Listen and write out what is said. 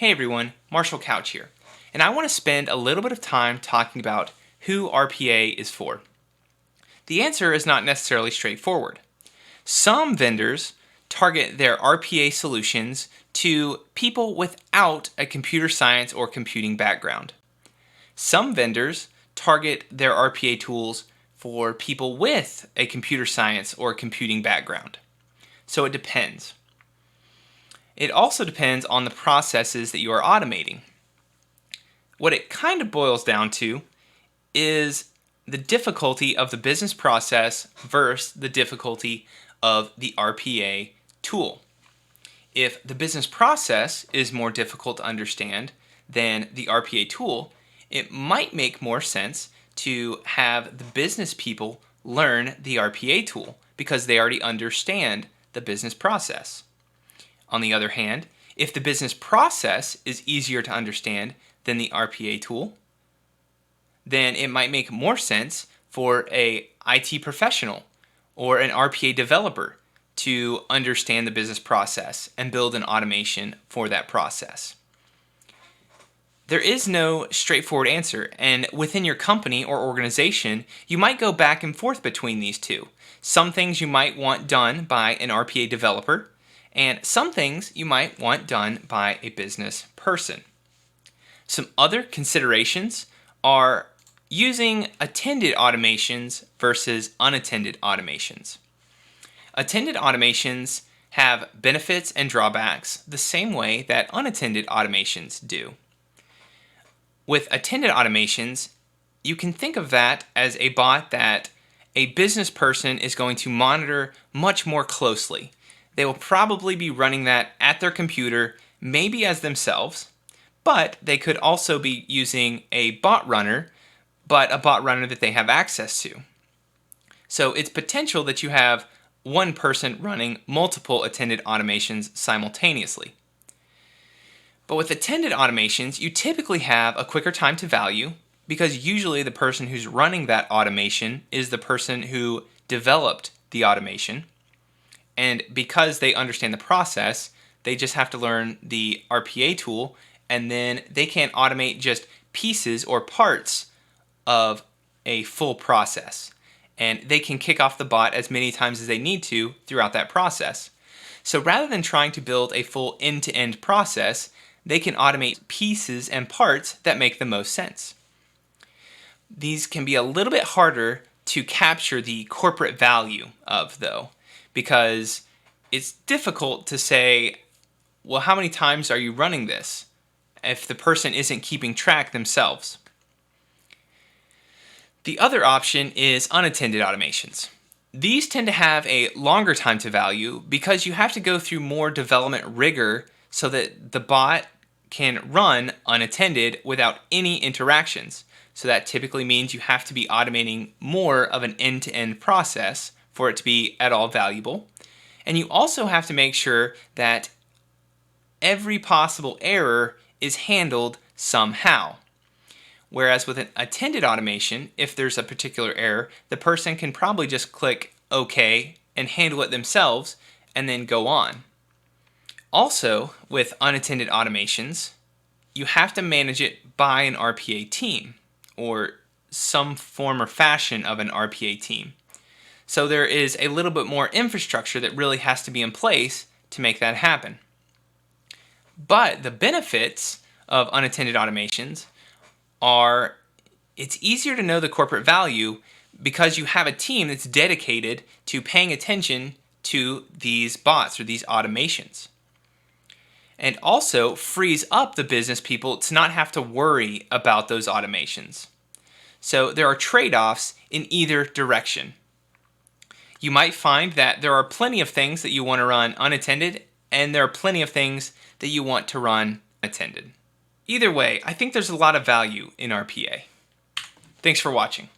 Hey everyone, Marshall Couch here, and I want to spend a little bit of time talking about who RPA is for. The answer is not necessarily straightforward. Some vendors target their RPA solutions to people without a computer science or computing background. Some vendors target their RPA tools for people with a computer science or computing background. So it depends. It also depends on the processes that you are automating. What it kind of boils down to is the difficulty of the business process versus the difficulty of the RPA tool. If the business process is more difficult to understand than the RPA tool, it might make more sense to have the business people learn the RPA tool because they already understand the business process. On the other hand, if the business process is easier to understand than the RPA tool, then it might make more sense for a IT professional or an RPA developer to understand the business process and build an automation for that process. There is no straightforward answer, and within your company or organization, you might go back and forth between these two. Some things you might want done by an RPA developer, and some things you might want done by a business person. Some other considerations are using attended automations versus unattended automations. Attended automations have benefits and drawbacks the same way that unattended automations do. With attended automations, you can think of that as a bot that a business person is going to monitor much more closely. They will probably be running that at their computer, maybe as themselves, but they could also be using a bot runner, but a bot runner that they have access to. So it's potential that you have one person running multiple attended automations simultaneously. But with attended automations, you typically have a quicker time to value because usually the person who's running that automation is the person who developed the automation. And because they understand the process, they just have to learn the RPA tool, and then they can't automate just pieces or parts of a full process. And they can kick off the bot as many times as they need to throughout that process. So rather than trying to build a full end-to-end process, they can automate pieces and parts that make the most sense. These can be a little bit harder to capture the corporate value of, though, because it's difficult to say, well, how many times are you running this if the person isn't keeping track themselves? The other option is unattended automations. These tend to have a longer time to value because you have to go through more development rigor so that the bot can run unattended without any interactions. So that typically means you have to be automating more of an end-to-end process for it to be at all valuable. And you also have to make sure that every possible error is handled somehow. Whereas with an attended automation, if there's a particular error, the person can probably just click OK and handle it themselves and then go on. Also, with unattended automations, you have to manage it by an RPA team or some form or fashion of an RPA team. So there is a little bit more infrastructure that really has to be in place to make that happen. But the benefits of unattended automations are it's easier to know the corporate value because you have a team that's dedicated to paying attention to these bots or these automations. And also frees up the business people to not have to worry about those automations. So there are trade-offs in either direction. You might find that there are plenty of things that you want to run unattended, and there are plenty of things that you want to run attended. Either way, I think there's a lot of value in RPA. Thanks for watching.